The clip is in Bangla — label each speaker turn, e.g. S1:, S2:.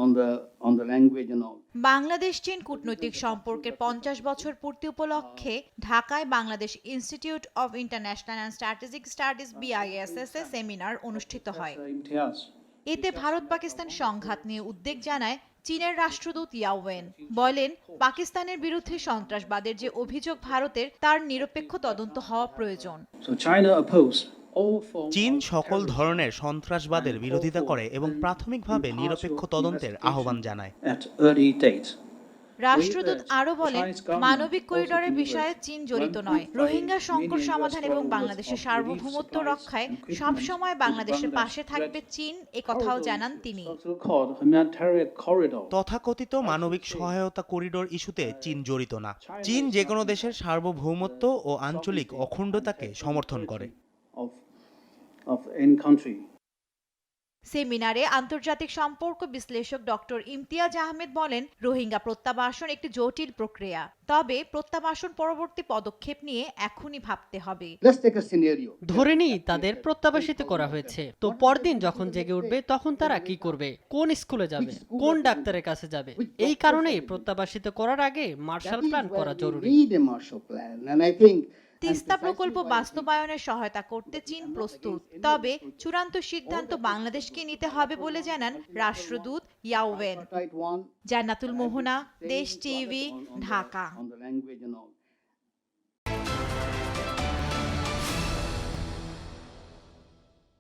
S1: on the language and all.
S2: Bangladesh চীন কূটনৈতিক সম্পর্কের 50 বছর পূর্তি উপলক্ষে ঢাকায় Bangladesh institute of international and strategic studies BISS A seminar অনুষ্ঠিত হয়। এতে ভারত পাকিস্তান সংঘাত নিয়ে উদ্বেগ জানায় চীনের রাষ্ট্রদূত ইয়াও ওয়েন। বলেন, পাকিস্তানের বিরুদ্ধে সন্ত্রাসবাদের যে অভিযোগ ভারতের, তার নিরপেক্ষ তদন্ত হওয়া প্রয়োজন।
S3: চীন সকল ধরনের সন্ত্রাসবাদের বিরোধিতা করে এবং প্রাথমিকভাবে নিরপেক্ষ তদন্তের আহ্বান জানায়।
S2: রাষ্ট্রদূত আরও বলেন, মানবিক করিডোরের বিষয়ে চীন জড়িত নয়। রোহিঙ্গা সংকট সমাধান এবং বাংলাদেশের সার্বভৌমত্ব রক্ষায় সবসময় বাংলাদেশের পাশে থাকবে চীন, একথাও জানান তিনি।
S3: তথাকথিত মানবিক সহায়তা করিডোর ইস্যুতে চীন জড়িত না। চীন যে কোনো দেশের সার্বভৌমত্ব ও আঞ্চলিক অখণ্ডতাকে সমর্থন করে।
S2: সেমিনারে আন্তর্জাতিক সম্পর্ক বিশ্লেষক ডক্টর ইমতিয়াজ আহমেদ বলেন, রোহিঙ্গা প্রত্যাবাসন একটি জটিল প্রক্রিয়া, তবে প্রত্যাবাসন পরবর্তী পদক্ষেপ নিয়ে এখনই ভাবতে হবে।
S4: ধরে নিই তাদের প্রত্যাবাসিত করা হয়েছে, তো পরদিন যখন জেগে উঠবে তখন তারা কি করবে, কোন স্কুলে যাবে, কোন ডাক্তারের কাছে যাবে। এই কারণেই প্রত্যাবাসিত করার আগে মার্শাল প্ল্যান করা জরুরি।
S2: তিস্তা প্রকল্প বাস্তবায়নে সহায়তা করতে চীন প্রস্তুত, তবে চূড়ান্ত সিদ্ধান্ত বাংলাদেশকে নিতে হবে বলে জানান রাষ্ট্রদূত ইয়াও ওয়েন। জান্নাতুল মোহনা, দেশ টিভি, ঢাকা।